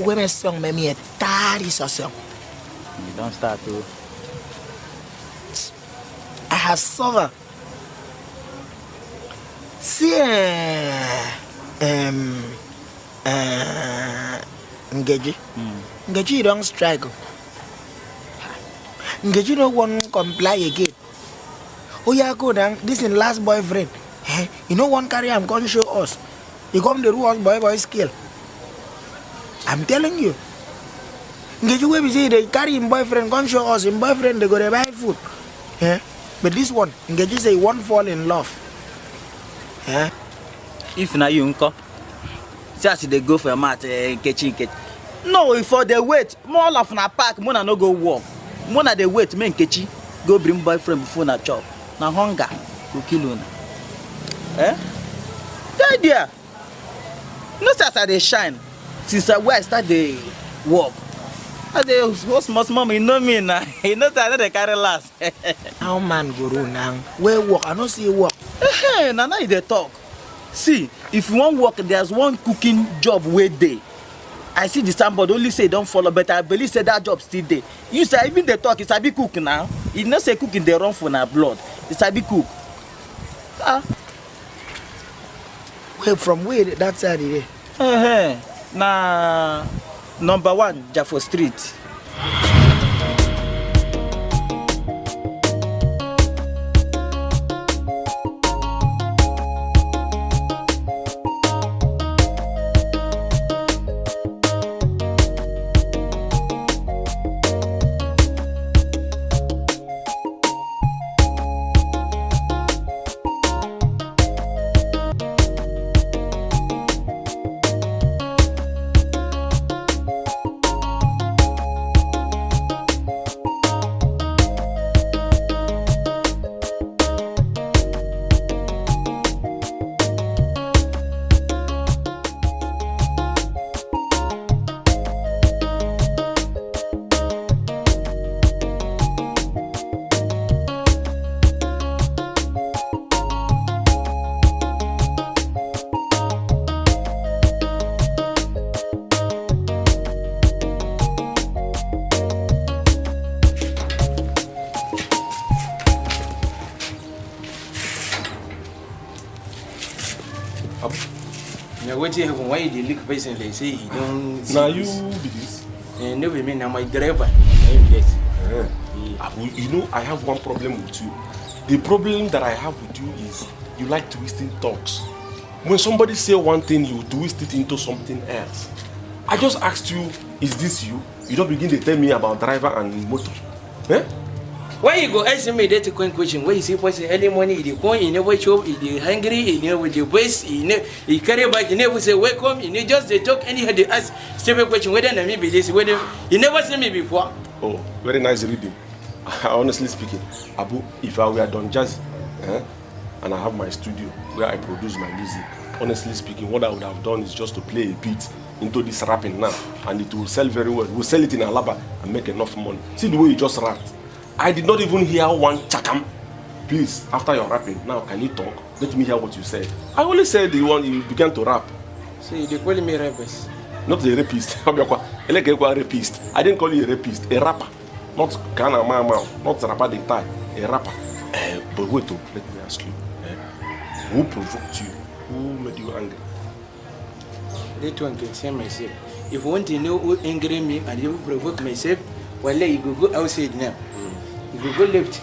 women song me a tari so song. You don't start to. I have suffered. See, Ngeji. Ngeji don't strike. Ngeji no one comply again. Oh yeah, go down. This is last boyfriend. You know one carry I'm gonna show us. You come the rules boy skill. I'm telling you. Ngeji we be say they carry him boyfriend gonna show us. Him boyfriend they go to buy food. But this one, Ngeji say won't fall in love. If na you uncle, just they go for a mat, Nkechi. No, if for the wait, more of na park, Mona no go walk. Mona they wait, me Nkechi go bring boyfriend before na chop. Na hunger go kill you. The idea. No as I dey shine since where I start the work. I dey what's mama, you know me now. You know that I dey carry last. How man go run now? Where work? I don't see work. Now they talk. See, if you want work, there's one cooking job way day. I see the signboard only say don't follow, but I believe say that job still there. You say even they talk, it's a big cook now. It's not say cooking they run for na blood. It's a big cook. Where from where that side there? Na number 1 Jaffa Street. Why you look personally say he don't see now you be this? No be me, now my driver. You know, I have one problem with you. The problem that I have with you is you like twisting talks. When somebody say one thing, you twist it into something else. I just asked you, is this you? You don't begin to tell me about driver and motor. Why you go ask me that question? Why you say person early morning, he go, he never show, he hungry, he never with the waist, he carry back, he never say welcome, he just they talk anyhow they ask stupid question whether I may be this, whether he never seen me before. Oh, very nice reading. Honestly speaking, Abu, if I were Don Jazzy, and I have my studio where I produce my music, honestly speaking, what I would have done is just to play a beat into this rapping now, and it will sell very well. We'll sell it in Alaba and make enough money. See the way you just rapped. I did not even hear one chakam. Please, after your rapping, now can you talk? Let me hear what you said. I only said the one you began to rap. See, they call me rapist. Not a rapist. Rapist. I didn't call you a rapist. A rapper. Not Ghana Mama. Not rapper the tie. A rapper. But wait, let me ask you. Who provoked you? Who made you angry? That one can say myself. If you want to know who angry me and you provoke myself, well, you go outside now. You go left.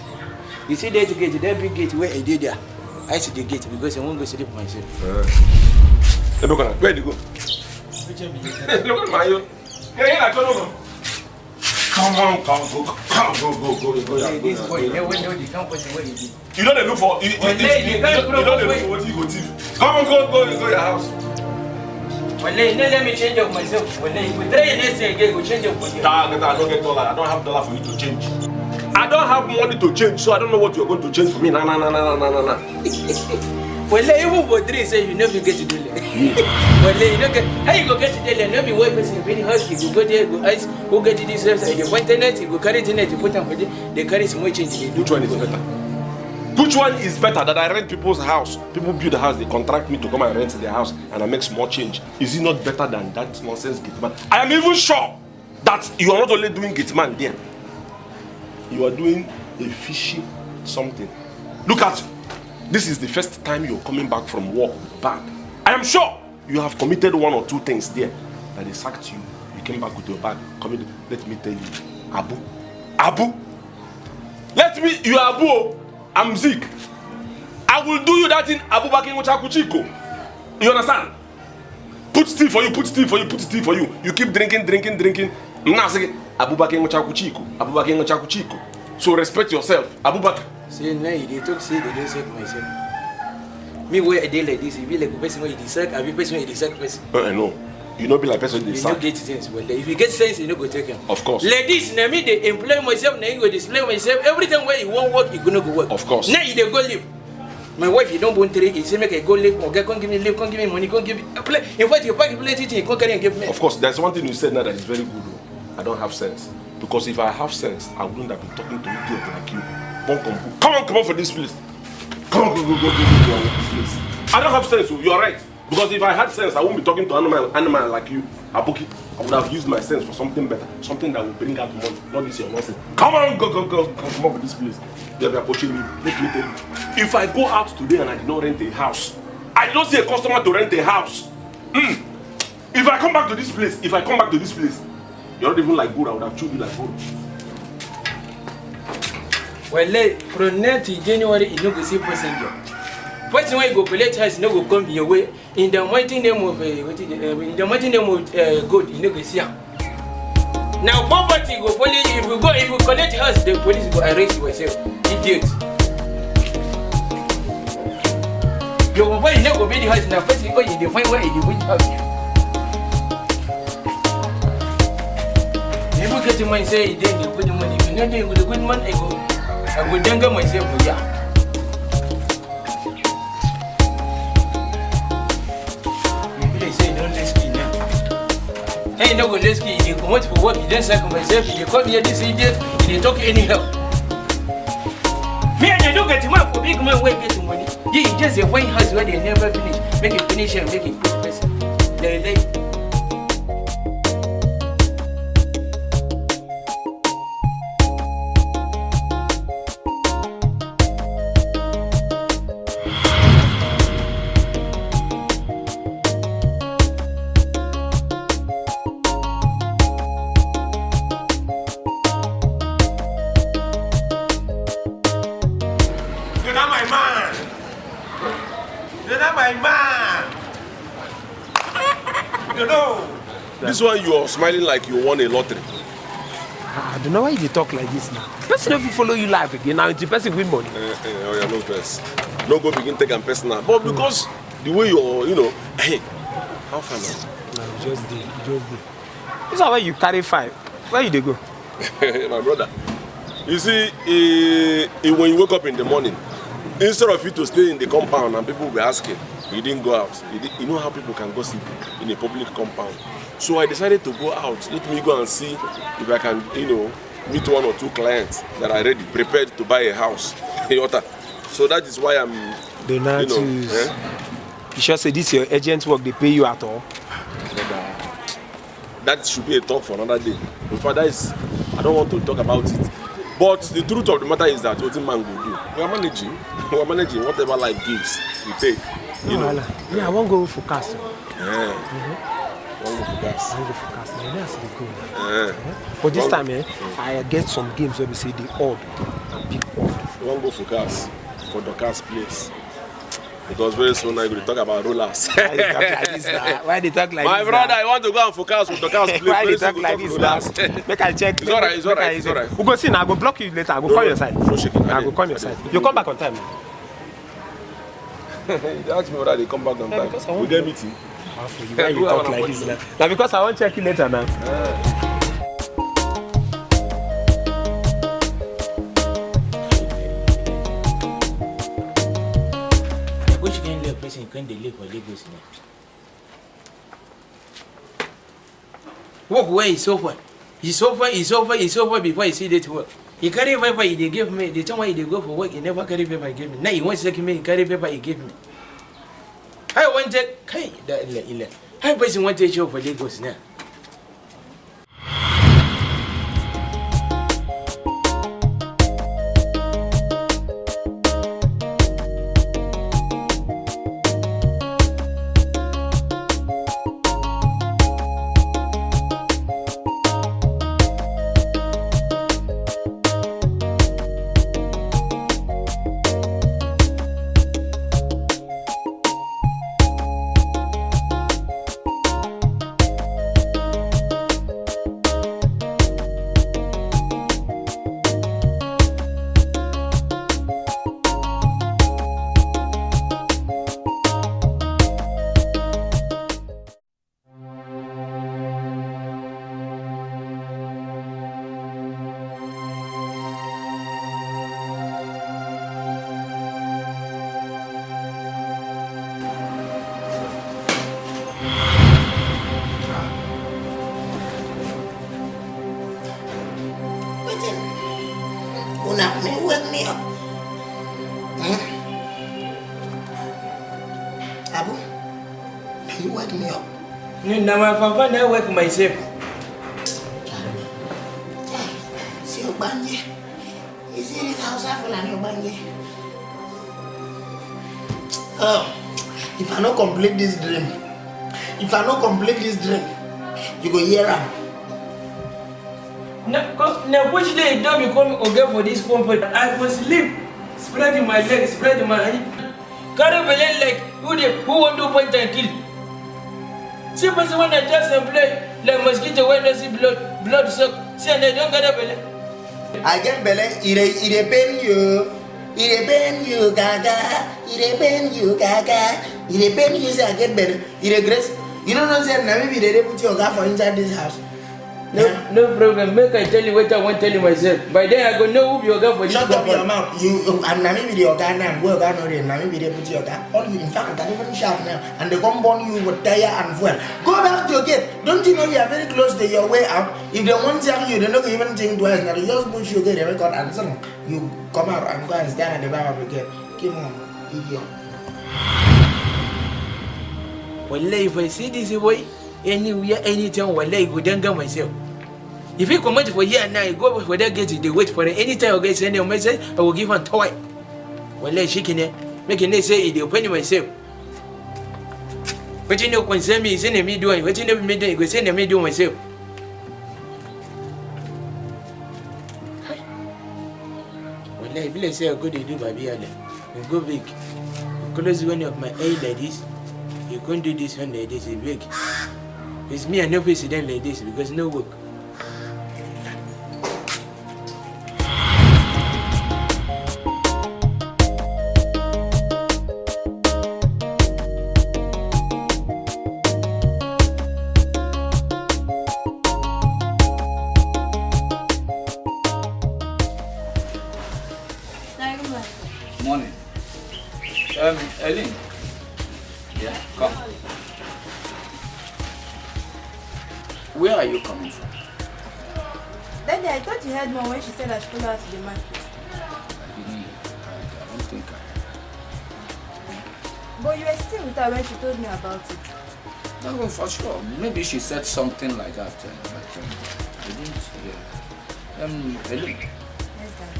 You see that gate, that big gate where I did there. I see the gate because I won't go sleep myself. Where do you go? Look at my own. Come on, go. This boy, you never know the campus where you did. You don't look for you don't look for what you go thief. Come on, go your house. Well, let me change up myself. Well, if we try and say again, we change up for you. I don't get dollar. I don't have dollar for you to change. I don't have money to change, so I don't know what you're going to change for me. Nah. Well, even for 3 say you never get to do that. Well, you don't get. How you go get to do that? Not be one person really husky. You go there, go ice, go get this website. They want internet, you go carry internet, you put on for them. They carry some more change. Which one is better? Which one is better? That I rent people's house? People build a house, they contract me to come and rent their house, and I make small change. Is it not better than that nonsense gate man? I am even sure that you are not only doing gate man there. You are doing a fishy something. Look at, this is the first time you're coming back from work with bag. I am sure you have committed one or two things there that they sacked you. You came back with your bag. Let me tell you, Abu, you are Abu. I'm Zeke. I will do you that in Abu Bakr Chakuchiko. You understand? Put tea for you. You keep drinking. Now say Abu Bakr Chakuchiko. So respect yourself, Abu Bakr. See, now they talk, say they don't say myself. Me where a day like this, it be like a person where you sack, I be person where you sack person. No. You know be like person they sack. You get sense, but if you get sense, you know go take him. Of course. Like this, now me they employ myself, now you go display myself. Every time where you won't work, you gonna go work. Of course. Now you they go live. My wife, you don't want to you say make I go live, or get come give me live, come give me money, come give me play. In fact, you pack plenty thing, you come carry and give me. Of course, there's one thing you said now that is very good. I don't have sense. Because if I have sense, I wouldn't have been talking to you like you. Come on for this place. Come on, go this place. I don't have sense, so you're right. Because if I had sense, I wouldn't be talking to animal like you, Abuki. I would have used my sense for something better, something that will bring out money, not this your nonsense. Come on, go, come up with this place. They are approaching me. Let me tell you. If I go out today and I did not rent a house, I did not see a customer to rent a house. If I come back to this place, you're not even like good, I would have chewed you like good. Well, from now to January, you know go see passenger. Person when you go collect house, you know go come your way. In the mighty name of God, you know go see him. Now poverty go follow you. If you collect house, the police go arrest you yourself. Idiot. You go find no go be the house now. First you go you find where you win house. If you get the money, say then you put the money. If you not doing with a good man, I go danga myself for ya. Hey, no go let's get you come out for work, you don't sack myself, you come here this idiot, you talk anyhow. Me and I don't get him up for big man where getting money. You just a white house where they never finish. Make it finish and make it quick person. They This one you are smiling like you won a lottery. I don't know why you talk like this now. Person if you follow you life again now, the person win money. Oh yeah, no first. No go begin take and personal. But because the way you're, hey, how far now? No, just did. This is why you carry 5. Where you they go? My brother. You see, when you wake up in the morning, instead of you to stay in the compound and people will be asking, you didn't go out. You know how people can gossip in a public compound. So I decided to go out. Let me go and see if I can, meet 1 or 2 clients that are ready, prepared to buy a house. So that is why I'm, You sure say this your agent work, they pay you at all? That should be a talk for another day. In fact, I don't want to talk about it. But the truth of the matter is that what man will do. We are managing whatever life gives, we take. Yeah, I won't go for cast. I want to go for gas. But this time, I get some games where we say the odd and big odd. I want to go for gas, for the gas place. Because very soon I'm going to talk about rollers. Why they talk like this now? Why they talk like My this? My brother, I want to go and focus with the gas place. Why they talk like this now? Make I check. It's alright. We go see now. I go block you later. I go call your side. No shaking. I go call your side. You come back on time. They ask me whether they come back on time. We get meeting. Why you talk like this now? Now because I want to check you later now. Which kind of person can they live for Lagos now? Walk away is over. It's over before you see that work. He carry paper, he give me. The time he go for work, he never carry paper, he give me. Now he wants to take me, he carry paper, he give me. I want to, hey, that ile. I person want to show for Lagos now. Una me wake me up. Abu, you wake me up. Now my father I wake myself. See your banje. You see this house I full of your banje. Oh, if I not complete this dream, you go hear am. Now which day don't become okay for this comfort? I was sleep, spreading my legs, spreading my hand. Carry my leg like who want to point and kill. See person when I just play like mosquito when they see blood suck. See and they don't get a belly. I get belly, it pain you. It pain you, gaga. It pain you, gaga. It pain you, say I get belly. It grace. You don't know, say, now maybe they put your car for inside this house. No problem. Make I tell you what I want to tell you myself. By then I go know who your girl for this. Shut up your mouth. I'm maybe the organ now. Go organ or now maybe they put your car. All you in fact are even sharp now. And they come burn you with tire and fuel. Go back to your gate. Don't you know you are very close to your way out? If they want to tell you, they don't even think twice. Now they just push your gate, they record and so you come out and go and stand at the back of the gate. Come on, idiot. Well, if I see this boy anywhere, anytime, well, I go down myself. If he come out for here now, go for that gate, they wait for it. Anytime I get send a message, I will give him toy. Well, she can make it say it, open myself. But you know, concern me, send me doing, what you never made, go send me do myself. Well, I believe say I go to do my beard. You go big. You close one of my eye like this. You can't do this one like this, it's big. It's me and no president like this because no work. Morning. Ellen. Yeah, come. Where are you coming from? Daddy, I thought you heard Mom when she said I should follow her to the market. I don't think But you were still with her when she told me about it. No, for sure. Maybe she said something like that, but I didn't hear. Ellen, Yes, Dad.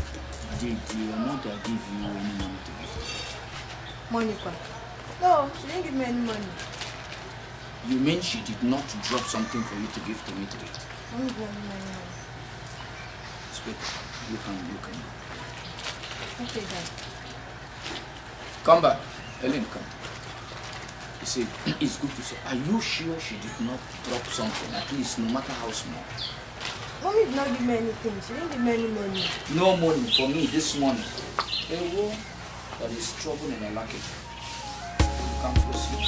did your mother give you any money to give? Monica. No, she didn't give me any money. You mean she did not drop something for you to give to me today? She didn't give me any money. Speak. You can. Okay, Dad. Come back. Ellen, come. You see, it's good to say, are you sure she did not drop something, at least no matter how small? Mommy did not give me anything. She didn't give me any money. No money for me this morning. A war that is trouble in a luggage. You can proceed.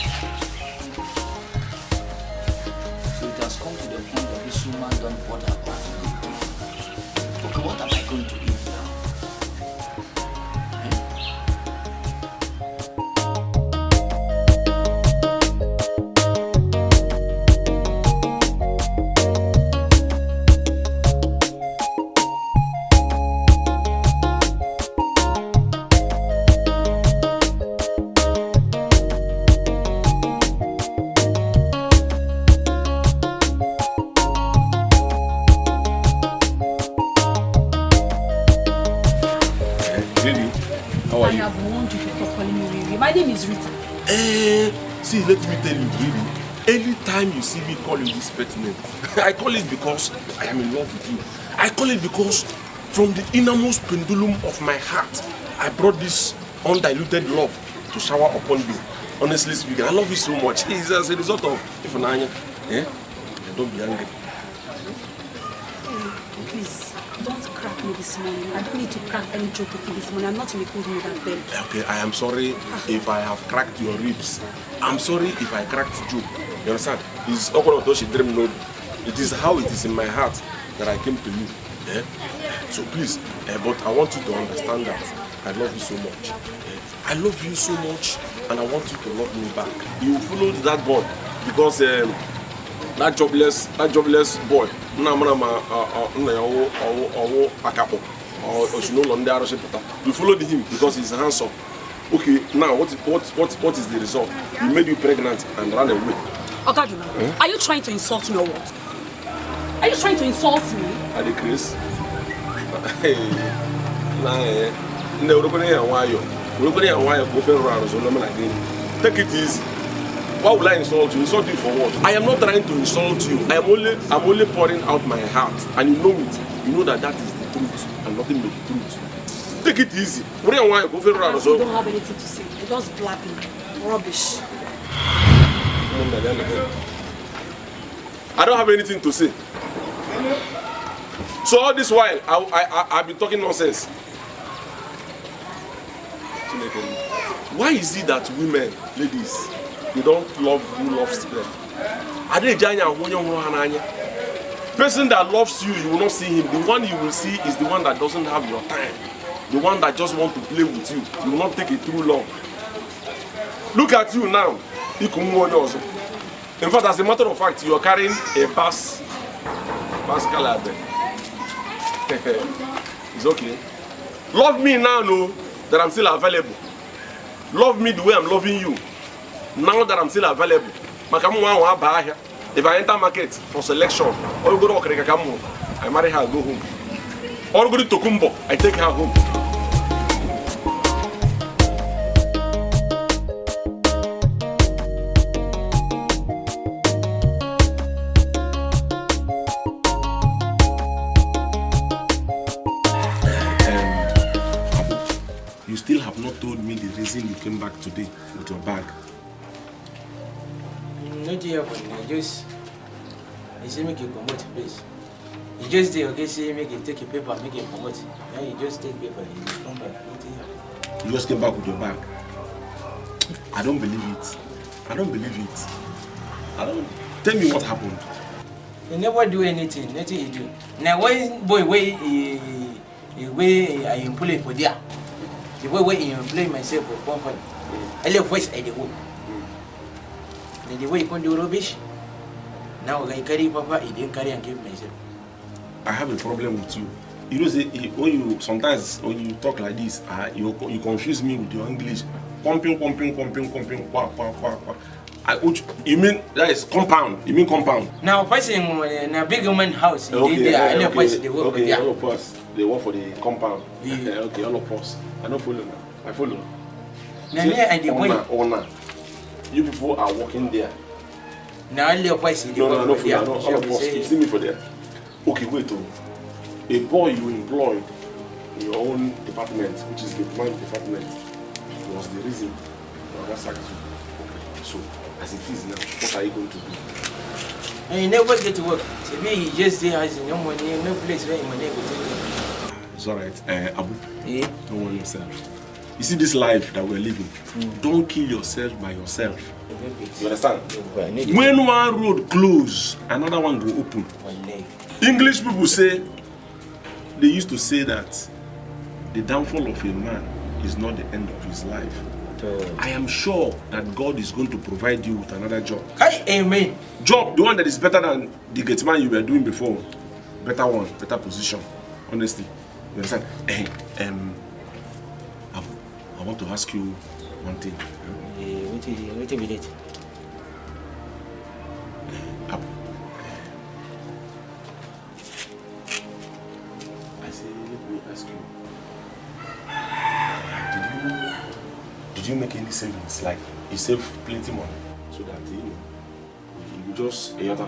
So it has come to the point that this woman don't bother about it. Okay, what am I going to eat now? is Rita. See, let me tell you, really. Anytime you see me calling this pet name, I call it because I am in love with you. I call it because from the innermost pendulum of my heart, I brought this undiluted love to shower upon you. Honestly speaking, I love you so much. It's as a result of Ifunanya. Don't be angry. Please, don't crack me this morning. I don't need to crack any joke with you this morning. I'm not in a good mood at bed. Okay, I am sorry if I have cracked your ribs. I'm sorry if I cracked you. You understand? It's Okorotoshi dream no. It is how it is in my heart that I came to you. So please, but I want you to understand that I love you so much. I love you so much, and I want you to love me back. You followed that boy because that jobless boy. You followed him because he's handsome. Okay, now what is the result? He made you pregnant and ran away. Ogaduna, are you trying to insult me or what? Are you trying to insult me? Are they Chris? Take it easy. Why would I insult you? Insult you for what? I am not trying to insult you. I'm only pouring out my heart, and you know it. You know that is the truth and nothing but the truth. Take it easy. You don't have anything to say. You're just blabbing. Rubbish. I don't have anything to say. So all this while, I've been talking nonsense. Why is it that women, ladies, they don't love who loves them? Person that loves you, you will not see him. The one you will see is the one that doesn't have your time. The one that just wants to play with you. You will not take it through love. Look at you now. In fact, as a matter of fact, you are carrying a Pascal. It's okay. Love me now, no, that I'm still available. Love me the way I'm loving you. Now that I'm still available. If I enter market for selection, or you go to Okrekamu, I marry her, go home. Or go to Tokumbo, I take her home. You still have not told me the reason you came back today with your bag. Not yet, you say make you promote, please. You just say, okay, say make you take a paper, make you promote. Now you just take paper, you come back. You just came back with your bag. I don't believe it. I don't believe it. Tell me what happened. You never do anything, nothing you do. Now why boy I employ for there. The way I employ myself for company. I left voice at the home. The way you can do rubbish. Now I carry papa, he didn't carry and give myself. I have a problem with you. You know, when you talk like this, you confuse me with your English. Pumping. You mean that is compound? You mean compound? Now, person in a big woman house, they work all of us. They work for the compound. Okay, all of us. I don't follow now. I follow. Owner. You people are working there. Now, I live twice. No, all of us. You see me for there. Okay, wait. A boy you employed in your own department, which is the plant department, was the reason for that sacked you. So, as it is now, what are you going to do? And you never get to work. To me, he just has no money, no place where money go to. It's alright. Abu, don't worry yourself. You see this life that we're living, don't kill yourself by yourself. You understand? When one road closes, another one will open. English people say, they used to say that the downfall of a man is not the end of his life. I am sure that God is going to provide you with another job. Amen. Job, the one that is better than the gate man you were doing before. Better one, better position. Honestly. You understand? I want to ask you one thing. Wait a minute. I say, let me ask you. Did did you make any savings? Like you save plenty money so that you just money.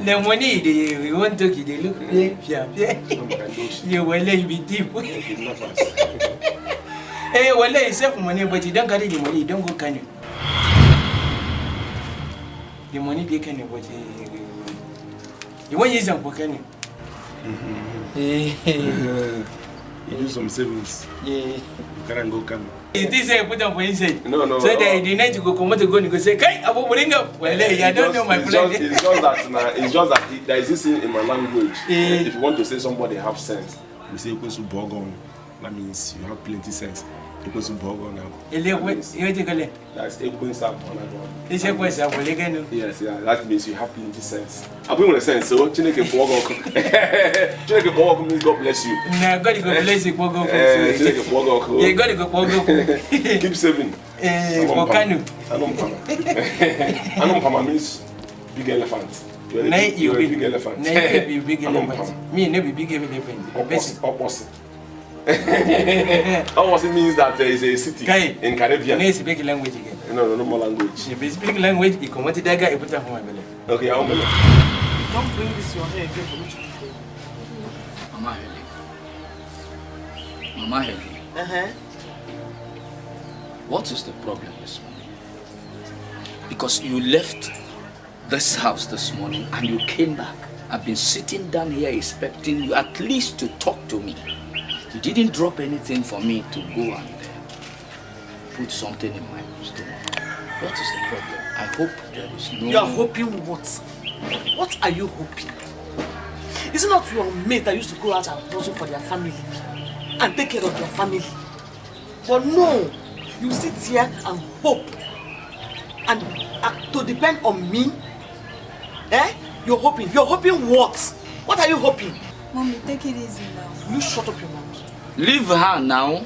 The money we want to get look you will be deep. Hey, well, you save money, but you don't carry the money, you don't go can you? The money they can you, but you want use them for can you? You do some savings. Yeah. You can't go come. It is a put up for inside. No. So that the night to go come to go and go say, "Kai, I will bring up." Well, I don't know my plan. It's just that there is this thing in my language. If you want to say somebody have sense, we say "Ekwensu bogon." That means you have plenty sense. Ekwensu bogon now. That's Ekwensu bogon. It's a question. I will again. Yes, yeah. That means you have plenty sense. I bring the sense. So Chineke bogon. Chineke bogon means God bless you. Nah, God go bless you. Bogon. Chineke bogon. Yeah, God go bogon. Keep saving. Bokanu. Anumpama means big elephant. You're a big elephant. Nay, you big elephant. Me never big elephant. Opposite. Opposite means that there is a city in Caribbean. No, speak language again. No more language. If you speak language, you come to Daga, you put up my belly. Okay, I'll make it. Don't bring this your hair again for me to pay. Mama Helen. Mama Helen. What is the problem this morning? Because you left this house this morning and you came back. I've been sitting down here expecting you at least to talk to me. You didn't drop anything for me to go and put something in my stomach. What is the problem? I hope there is no... You are hoping what? What are you hoping? Is it not your mate that used to go out and hustle for their family and take care of their family? But no, you sit here and hope and to depend on me. You're hoping what? What are you hoping? Mommy, take it easy now. You shut up your mouth. Leave her now.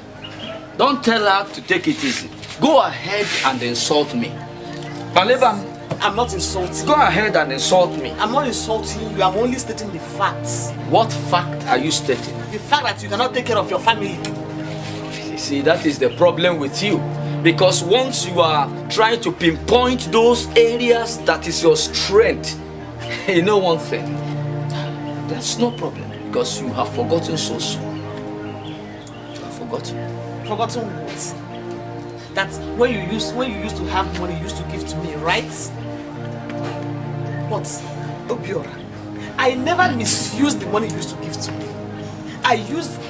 Don't tell her to take it easy. Go ahead and insult me. Balebam, I'm not insulting. go ahead and insult me. I'm not insulting you. I'm only stating the facts. What fact are you stating? The fact that you cannot take care of your family. You see, that is the problem with you. Because once you are trying to pinpoint those areas that is your strength, you know one thing, that's no problem. Because you have forgotten so soon. You have forgotten. Forgotten what? That when you used to have money, you used to give to me, right? But Obiora, I never misused the money you used to give to me. I used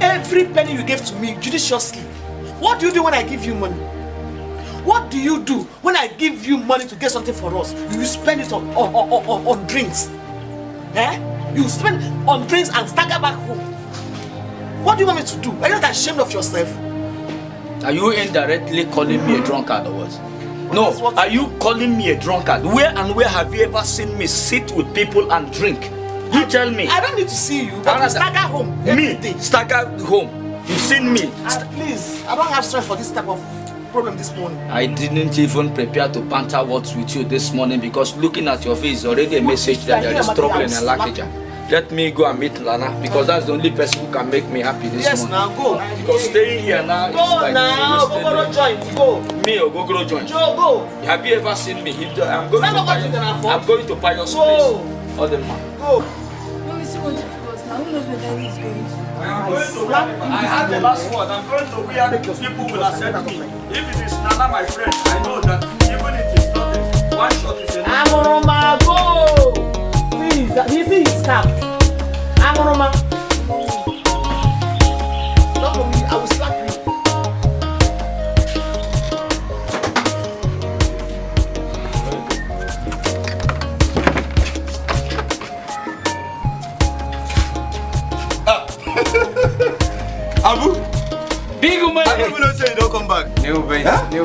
every penny you gave to me judiciously. What do you do when I give you money? What do you do when I give you money to get something for us? You spend it on drinks. You spend on drinks and stagger back home. What do you want me to do? Are you not ashamed of yourself? Are you indirectly calling me a drunkard or what? No, are you calling me a drunkard? Where have you ever seen me sit with people and drink? You tell me. I don't need to see you, but you stagger home every day. Stagger home. You've seen me. Please, I don't have strength for this type of problem this morning. I didn't even prepare to banter words with you this morning because looking at your face is already a message that there is trouble in Alakija. Let me go and meet Lana because that's the only person who can make me happy this morning. Yes, now go. Because staying here now is go like now. Go join. Go. Me or go join. Joe, go. Have you ever seen me? I'm going to Pious place. All the man. Go. Mommy, see what it goes now. Who knows where daddy is going to? I have the last word. I'm going to where people will accept me. If it is Nana, my friend, I know that even if it's not one shot is enough. Amoroma, go. Please, he see his cap. Amoroma. Not for me, I will slap you. Abu, big man. I don't know say you don't come back. No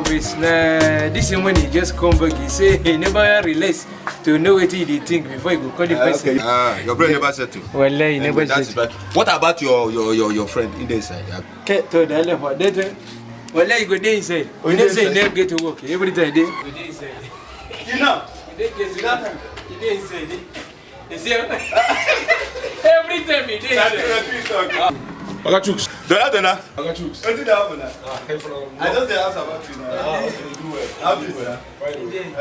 base. Nah, this is when he just come back. He say he never release to know what he think before he go call the person. Okay. Your brain never settle. Well, he never That's said. bad. What about your friend in the inside? Okay, to the level. Well, he go there inside. Oh, He he never say he inside. never get to work. Every time they go there inside. You know. He there inside. He say every time he there inside. Oga Chooks. Dona. Oga Chooks. Wetin dey happen na? I just dey ask about you now. Do well. How you doing?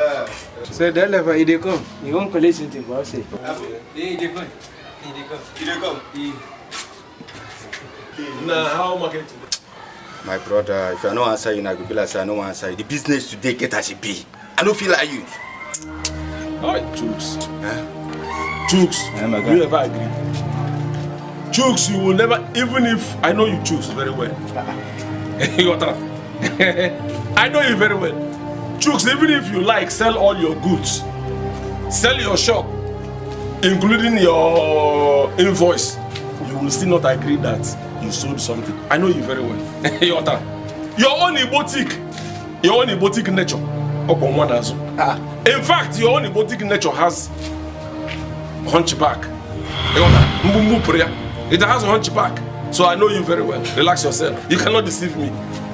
So that level, he dey come. He won't collect something for us. He dey come. You dey come? Nah, how market? My brother, if I no answer you, I go be like say I no wan answer you. The business today get as it be. I no feel like you. Alright, Chooks. Huh? Chooks, Yeah, my guy. you never agree. Chooks, you will never, even if I know you Chooks very well. You got that? I know you very well. Chooks, even if you like, sell all your goods, sell your shop, including your invoice, you will still not agree that you sold something. I know you very well. You got that? Your own boutique nature. In fact, your own boutique nature has hunchback. It has a hunchback. So I know you very well. Relax yourself. You cannot deceive me.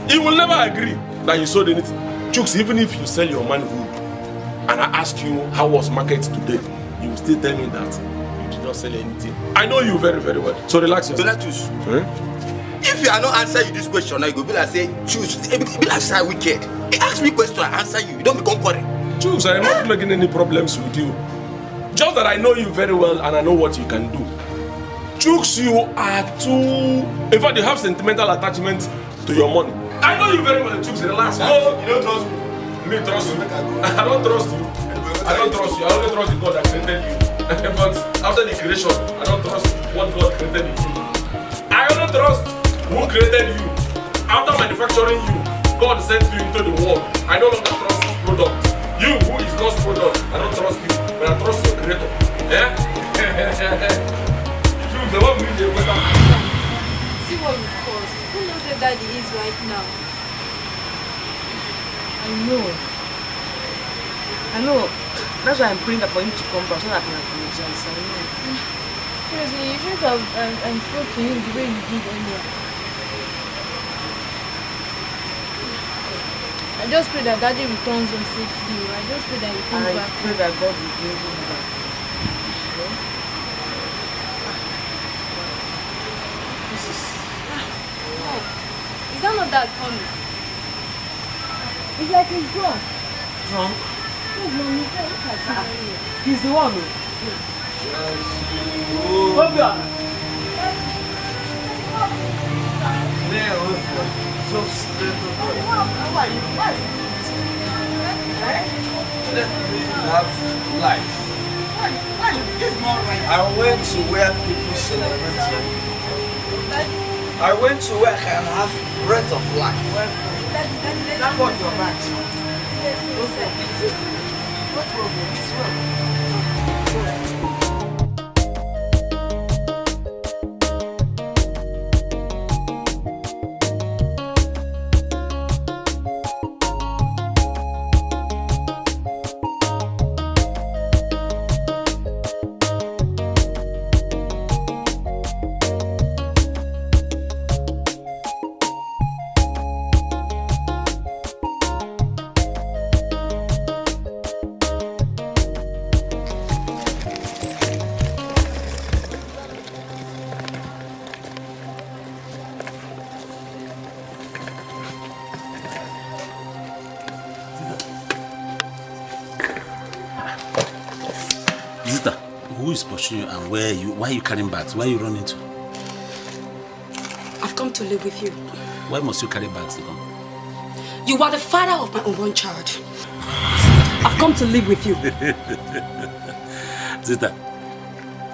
You will never agree that you sold anything. Chooks, even if you sell your manhood and I ask you how was market today, you will still tell me that you did not sell anything. I know you very, very well. So relax yourself. Donatus. If I no answer you this question, now you go be like say choose. Be like say I wicked. He ask me question, I answer you. You don't become correct. Chooks, I am not making any problems with you. Just that I know you very well and I know what you can do. Chooks, you are too... In fact, you have sentimental attachment to your money. I know you very well, Chooks. Relax. No, you don't trust me. Me trust you. I don't trust you. I don't trust you. I only trust the God that created you. But after the creation, I don't trust what God created in you. I only trust who created you. After manufacturing you, God sent you into the world. I no longer trust this product. You, who is God's product, I don't trust you, but I trust your creator. Yeah? The one who is the better. See what we caused. Who knows where daddy is right now? I know. That's why I'm praying that for him to come back so that I can apologize. I know. Seriously, you shouldn't have spoke to him the way you did earlier. I just pray that daddy returns home safely. I just pray that he comes I back. pray that God will bring him back. This is... Oh, is that not that Tommy? It's like he's gone. drunk. Yes, Mommy, look at him. He's the one who... Come here. I went to where people celebrate. I went to where I can have breath of life. That was your back. What problem? It's well. Who is pursuing you and why are you carrying bags? Where are you running to? I've come to live with you. Why must you carry bags to come? You are the father of my unborn child. I've come to live with you. Zita,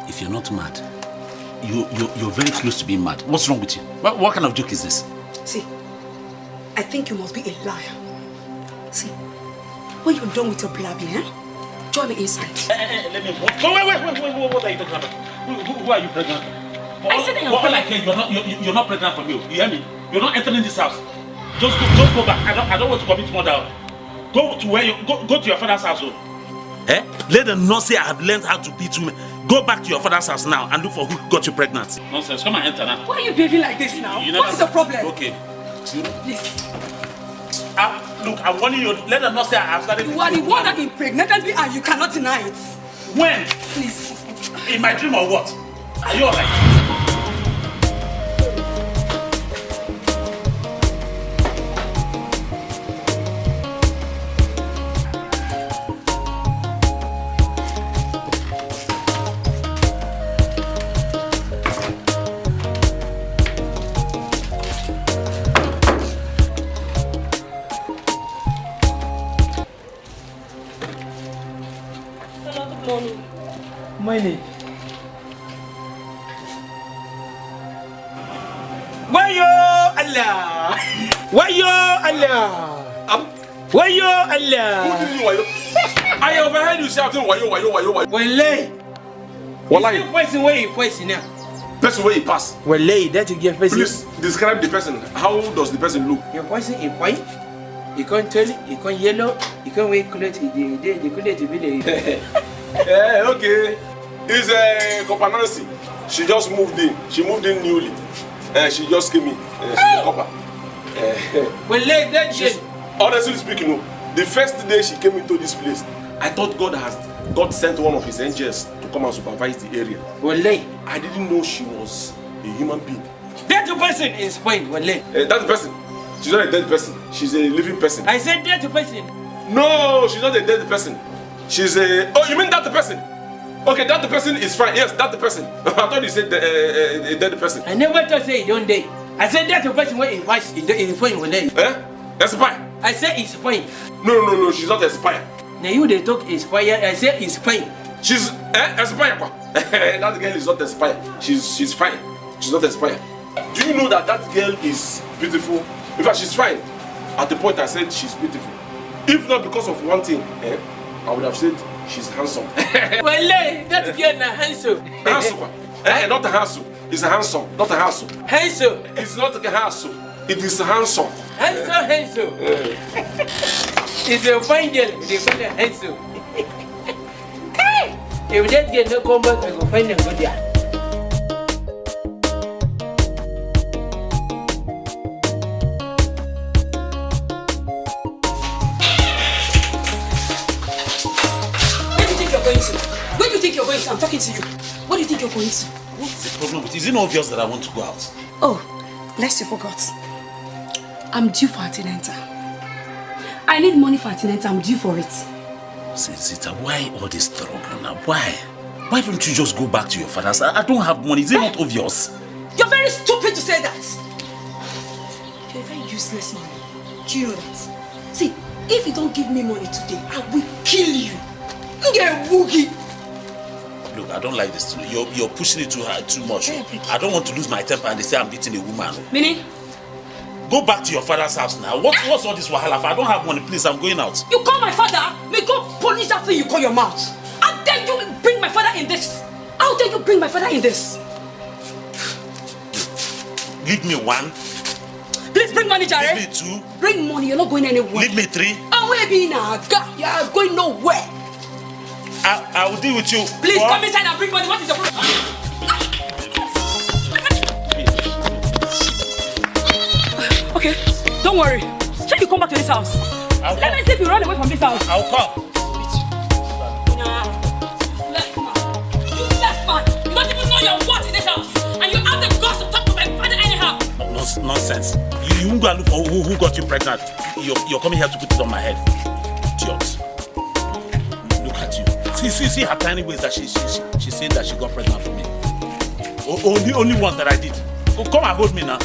if you're not mad, you're very close to being mad. What's wrong with you? What kind of joke is this? See, I think you must be a liar. See, when you're done with your blabbing, join me inside. Let me... Wait, what are you talking about? Who are you pregnant for? I said all I care, you're not pregnant for me. You hear me? You're not entering this house. Just go back. I don't want to commit murder. Go to where you go to your father's house. Let them not say I have learned how to beat women. Go back to your father's house now and look for who got you pregnant. Nonsense. Come and enter now. Why are you behaving like this now? What is the problem? Okay. Please. Look, I'm warning you. Let them not say I have started. You are the one that impregnated me and you cannot deny it. When? Please. In my dream or what? Are you alright? minute. Wayo Allah! Wayo Allah! Wayo Allah! Who do you wayo? I overheard you shouting wayo. Wallahi. Wallahi. Person where you person now. Person where he pass. Wallahi, that you give person. Please describe the person. How does the person look? Your person is white. You can't tell it. You can't yellow. You can't wear clothes. The clothes will be the. Yeah, okay. It's Copper Nancy. She just moved in. She moved in newly. She just came in. She's Copper. Wallahi, that shit. Honestly speaking, the first day she came into this place, I thought God sent one of his angels to come and supervise the area. Wallahi. I didn't know she was a human being. That person is fine, Wallahi. That person. She's not a dead person. She's a living person. I said that person. No, she's not a dead person. She's a... Oh, you mean that person? Okay, that person is fine. Yes, that person. I thought you said a dead person. I never thought say don't die. I said that person when he was in fine, Wallahi. Eh? A spy? I said it's fine. No, she's not a spy. Now you they talk is fire. I said it's fine. She's a spy. That girl is not a spy. She's fine. She's not a spy. Do you know that girl is beautiful? In fact, she's fine. At the point I said she's beautiful. If not because of one thing, I would have said she's handsome. Wallahi, that girl na handsome. Handsome? Not a handsome. It's a handsome, not a handsome. Handsome. It's not a handsome. It is handsome. Handsome. It's a fine girl. They call her handsome. If that girl no come back, I go find them good there. Where do you think you're going to? I'm talking to you. What do you think you're going to? What's the problem with it? Is it not obvious that I want to go out? Oh, lest you forgot. I'm due for antenatal. I need money for antenatal. I'm due for it. Zita, why all this trouble now? Why? Why don't you just go back to your father's? I don't have money. Is it not obvious? You're very stupid to say that. You're a very useless man. Do you know that? See, if you don't give me money today, I will kill you. Get woogie. Look, I don't like this. You're pushing it too hard, too much. I don't want to lose my temper and they say I'm beating a woman. Meaning? Go back to your father's house now. What's all this wahala for? I don't have money, please. I'm going out. You call my father? May God punish that thing you call your mouth. How dare you bring my father in this? How dare you bring my father in this? Leave me one. Please bring money, Jared. Leave me two. Bring money, you're not going anywhere. Leave me three. And where be now? You're going nowhere. I will deal with you. Please come inside and bring money. What is the problem? Okay, don't worry. Shall you come back to this house? Let me see if you run away from this house. I'll come. Useless man. You don't even know your worth in this house. And you have the guts to talk to my father anyhow. Nonsense. You won't go and look for who got you pregnant. You're coming here to put it on my head. Idiot. Look at you. See her tiny ways that she's saying that she got pregnant for me. Only ones that I did. Oh, come and hold me now.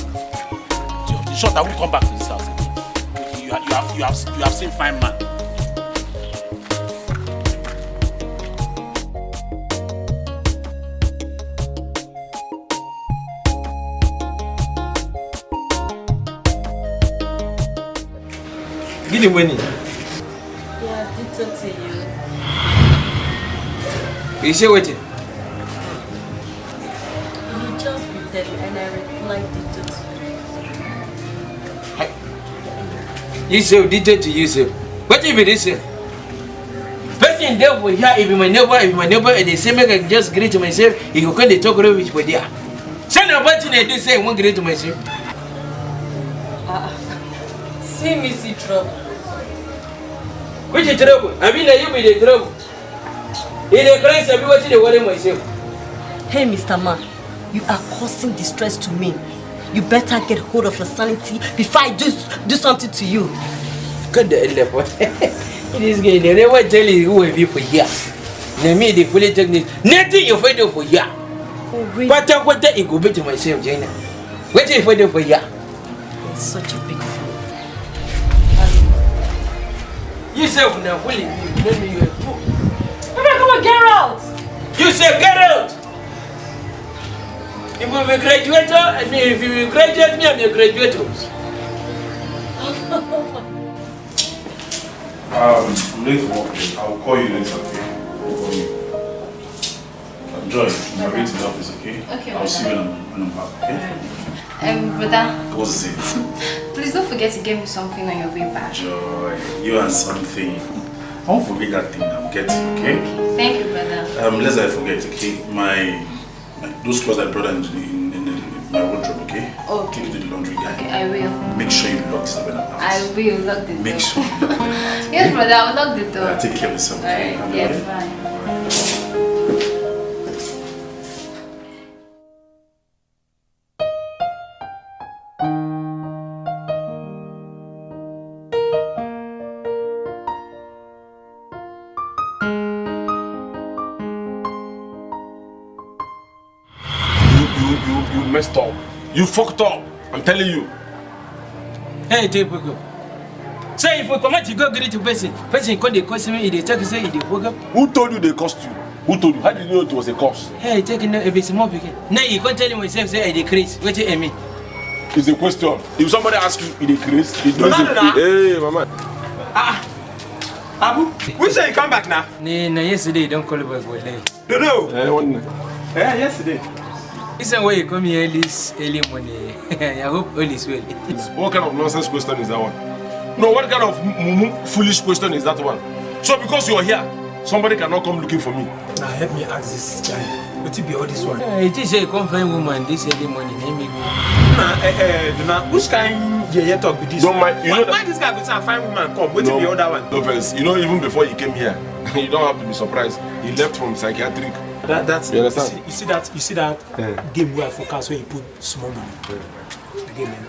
In short, I won't come back to this house again. You have seen fine man. Give the money. Yeah, I did talk to you. You say what? You just pretend and I replied it to you. You say did to you say. What if it is? Person there for here, if my neighbor, and they say make I just greet to myself, he go come they talk rubbish for there. Send a button and do say one greet to myself. see me see trouble. Which is trouble? I mean that you be the trouble. In the Christ, I be watching the worry myself. Hey, Mr. Man, you are causing distress to me. You better get hold of your sanity before I do something to you. Good level. This guy, they never tell you who will be for here. They made the fully technique. Nothing you find for here. What it go back to myself, Jana. What if I do for here? You're such a big fool. You say when I'm willing, let me you a fool. Come on, get out! You say get out. If we be graduator, I mean if you graduate me, I'm a graduator. I'm late for work. I'll call you later, okay? I'll call you. Joy, I'm going to the office, okay? Okay, I'll see you when I'm back, okay? Brother. What's it? Please don't forget to give me something on your way back. Joy, you are something. I won't forget that thing I'm getting, okay? Thank you, brother. Lest I forget, okay? Those clothes I brought in my wardrobe, okay? Okay. Take it to the laundry guy. Okay, I will. Make sure you lock this door in the house. I will lock the door. Make sure you lock the house. Yes, brother, I'll lock the door. Take care of yourself, okay? Alright, yeah, fine. You messed up. You fucked up. I'm telling you. Hey, take go. Say if we come out to go greet to person call the customer, they take say they work up. Who told you they cost you? Who told you? How did you know it was a cost? Hey, take no a bit small pikin. Now you can't tell him myself say I decrease. What you mean? It's a question. If somebody asks you, it decrease. It No, doesn't. no, no. Hey, mama. Abu, we say you come back now. No, yesterday you don't call it back late. No, no. Yeah, Yesterday. It's a way you come here early morning. I hope all is well. What kind of nonsense question is that one? No, what kind of foolish question is that one? So because you're here, somebody cannot come looking for me. Now help me ask this guy. What it be all this one? It is a confident woman this early morning. Nah, which kind you talk with this? Don't mind. You know why this guy go say fine woman come? What it be other one? No offense. You know, even before he came here, you don't have to be surprised. He left from psychiatric. That's you understand? You see that game where I focus where you put small money. The game end.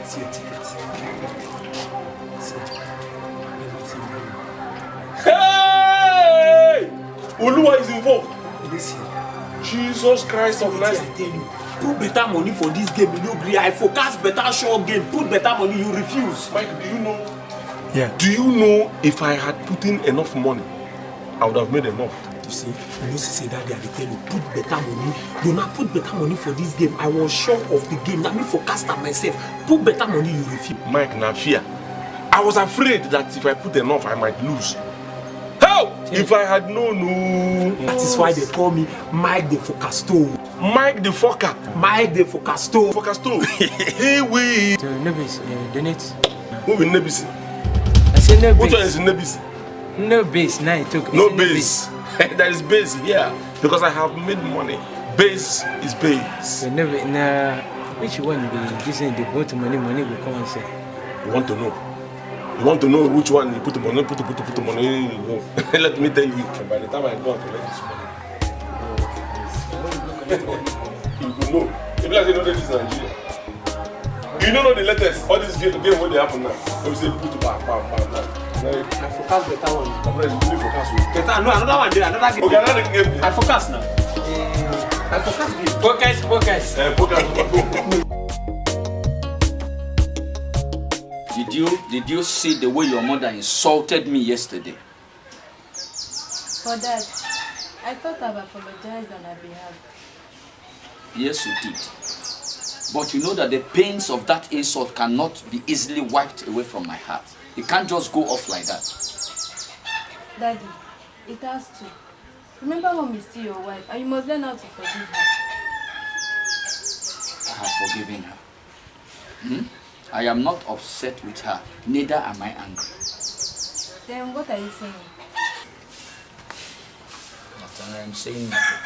See your ticket. Hey! Oluwa is involved. Listen. Jesus Christ of Nazareth. I tell you, put better money for this game. You know, I focus better short game. Put better money, you refuse. Mike, do you know? Yeah. Do you know if I had put in enough money, I would have made enough. You see, you know, say that guy, they tell you, put better money. Do not put better money for this game. I was sure of the game. Let me focus on myself. Put better money, you refuse. Mike, na fear. I was afraid that if I put enough, I might lose. How? If I had known, no. That is why they call me Mike the Focasto. Mike the Foca. Mike the Focasto. Focasto. Hey, wait. So, Nebis, donate. Who will Nebis? I said no Which one base. is Nebis? No base, now it took. No base. There is base here. Because I have made money. Base is base. So, no, which one be this? They go to money will come and say. You want to know? You want to know which one you put the money, put the money. Let me tell you, by the time I go to collect this money, you will know. If like you know this is Nigeria. You don't know the latest. All this game when they happen now. Let me say put back. I focus better one. I'm ready to focus with. Better, no, another one there, another game. Okay, another game. I focus now. I focus game. Focus. Focus. Did you see the way your mother insulted me yesterday? For that, I thought I've apologized on her behalf. Yes, you did. But you know that the pains of that insult cannot be easily wiped away from my heart. It can't just go off like that. Daddy, it has to. Remember Mom is still your wife, and you must learn how to forgive her. I have forgiven her. I am not upset with her, neither am I angry. Then what are you saying? Nothing, I am saying nothing.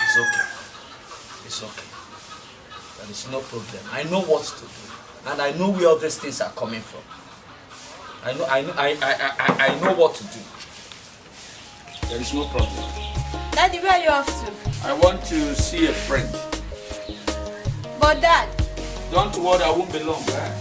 It's okay. It's okay. There is no problem. I know what to do. And I know where all these things are coming from. I know what to do. There is no problem. Daddy, where are you off to? I want to see a friend. But Dad. Don't worry, I won't be long, right?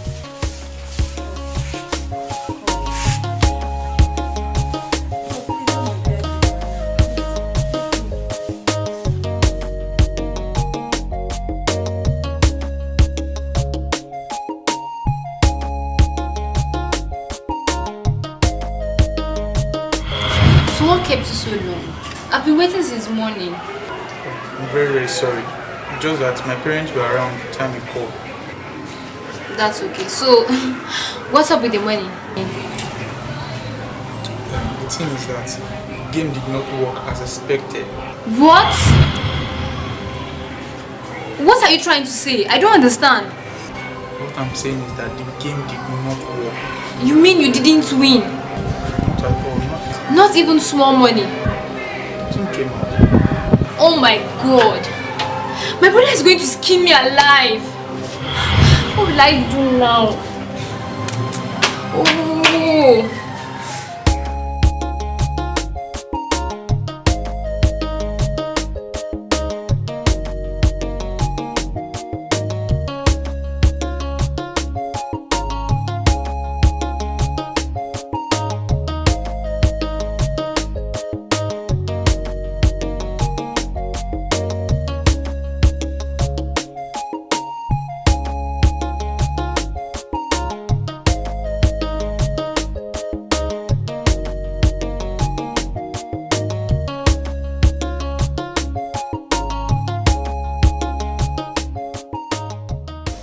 So kept you so long? I've been waiting since morning. I'm very, very sorry. Just that my parents were around the time you called. That's okay. So, what's up with the money? The thing is that the game did not work as expected. What? What are you trying to say? I don't understand. What I'm saying is that the game did not work. You mean you didn't win? Not at all. Not even small money? Nothing came out. Oh my god. My brother is going to skin me alive. What will I do now? Oh.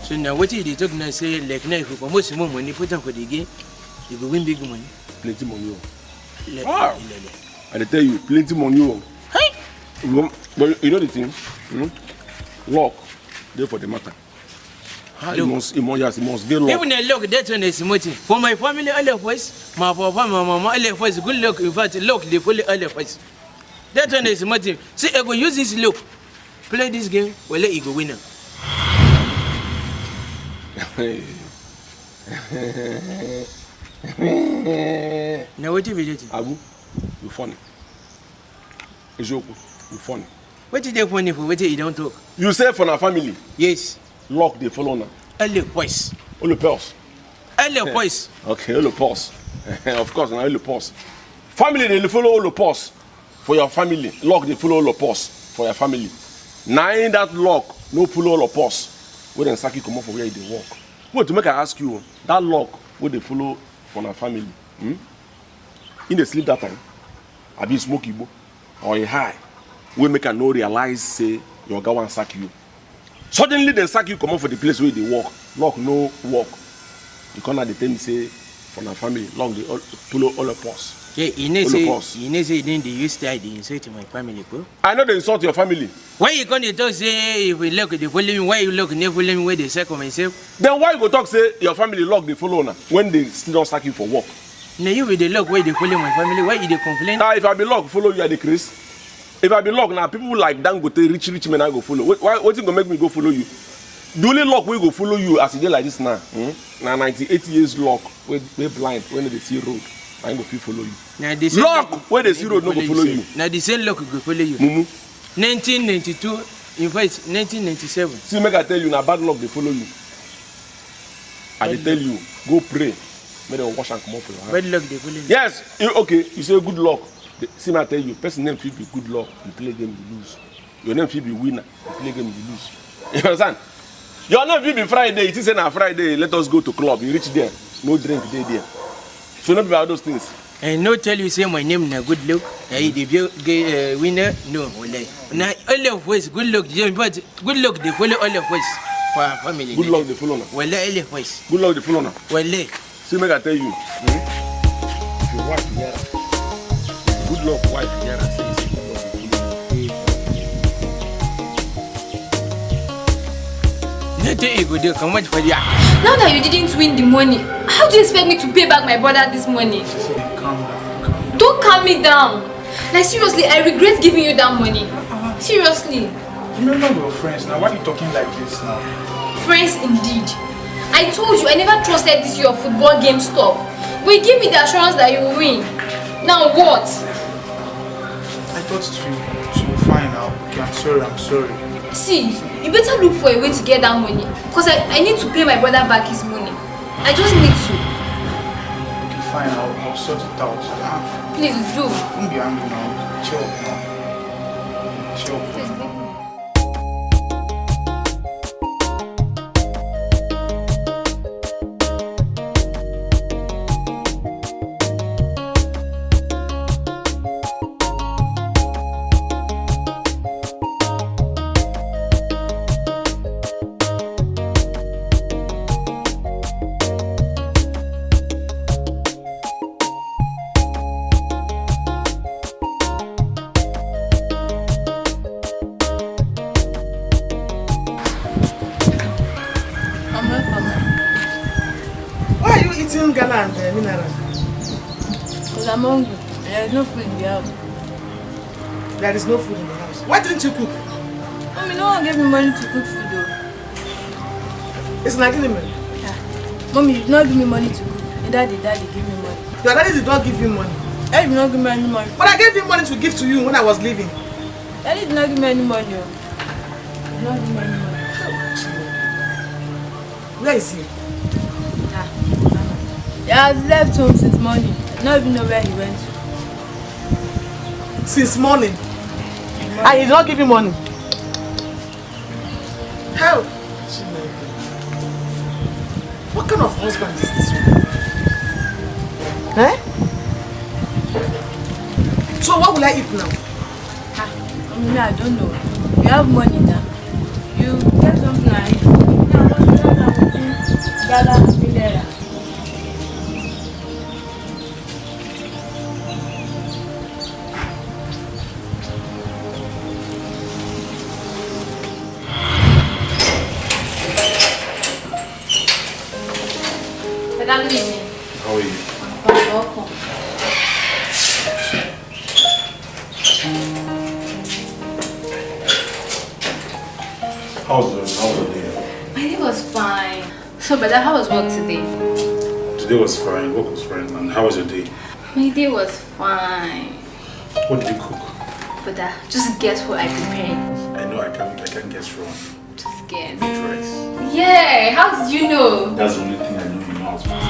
So now what you talk now say like now if you come most more money put on for the game, you go win big money. Plenty money. Wow. I tell you, plenty money. Hey. But you know the thing? Luck, there for the matter. It must get luck. Even a luck, that's when it's motive. For my family, all of us, my papa, my mama, all of us, good luck. In fact, luck, they follow all of us. That's when it's motive. See, I go use this luck, play this game, we'll let you go winner. Now what you be doing? Abu, you funny. You funny. What is that funny for? What you don't talk? You say for our family? Yes. Luck they follow now. All the boys. All the purse. All the boys. Okay, all the purse. Of course, now all the purse. Family they follow all the purse for your family. Luck they follow all the purse for your family. Now in that luck, no follow all the purse. Where then Saki come up for where they walk. But to make I ask you, that luck where they follow for our family, in the sleep that time, I be smoky or a high, we make a no realize say your guy want sack you. Suddenly they sack you come up for the place where they walk. Luck no walk. The corner they tell me say for our family, luck they all follow all of us. Yeah, you know say then they used to insult to my family, bro. I know they insult your family. Why you gonna talk say if we look they follow me, why you look never follow me where they second myself? Then why you go talk say your family luck they follow now when they still don't sack you for work? Now you with the luck where they follow my family, why you they complain? Now if I be luck follow you at the Chris. If I be luck now people like Dangote rich men I go follow. What you gonna make me go follow you? The only luck we go follow you as a day like this now. Now 98 years luck we blind when they see road. I go feel follow you. Now the luck where they see road no go follow you. Now the same luck go follow you. 1992, in fact 1997. See make I tell you now bad luck they follow you. I dey tell you go pray. Make them wash and come up for your hand. Bad luck they follow you. Yes, okay. You say good luck. See me I tell you, person name fit be good luck. You play game you lose. Your name fit be winner. You play game you lose. You understand? Your name fit be Friday. It is on Friday. Let us go to club. You reach there, no drink there. So not about those things. And no tell you say my name na good luck. The winner no. Now all of us good luck. But good luck they follow all of us for our family. Good luck they follow now. Well, all of us. Good luck they follow now. Well, see make I tell you. If your wife here, good luck wife here says good luck they follow you. Nothing you go do. Come on for ya. Now that you didn't win the money, how do you expect me to pay back my brother this money? Calm down. Don't calm me down. Like seriously, I regret giving you that money. Seriously. Remember we were friends now. Why are you talking like this now? Friends indeed. I told you I never trusted this your football game stuff. But you gave me the assurance that you will win. Now what? I thought you were fine now. Okay, I'm sorry. See, you better look for a way to get that money. Because I need to pay my brother back his money. I just need to. Okay, fine. I'll sort it out. Please do. Don't be angry now. Chill now. Chill. Please leave me. eating gala and mineral? Because I'm hungry. There is no food in the house. There is no food in the house. Why didn't you cook? Mommy, no one gave me money to cook food though. It's an agreement. Yeah. Mommy, you did not give me money to cook. And daddy gave me money. Your daddy did not give you money. Daddy did not give me any money. But I gave him money to give to you when I was leaving. Daddy did not give me any money. He did not give me any money. Where is he? He has left home since morning. I don't even know where he went to. Since morning? And he did not give you money? How? What kind of husband is this one? Eh? So what will I eat now? I don't know. You have money now. You get something I eat. Gala and mineral. Good evening. How are you? Welcome. How's the day? My day was fine. So, brother, how was work today? Today was fine, work was fine, and how was your day? My day was fine. What did you cook? Brother, just guess what I prepared. I know I can't guess wrong. Just guess. Meat rice. Yeah, how did you know? That's the only thing I know you know how to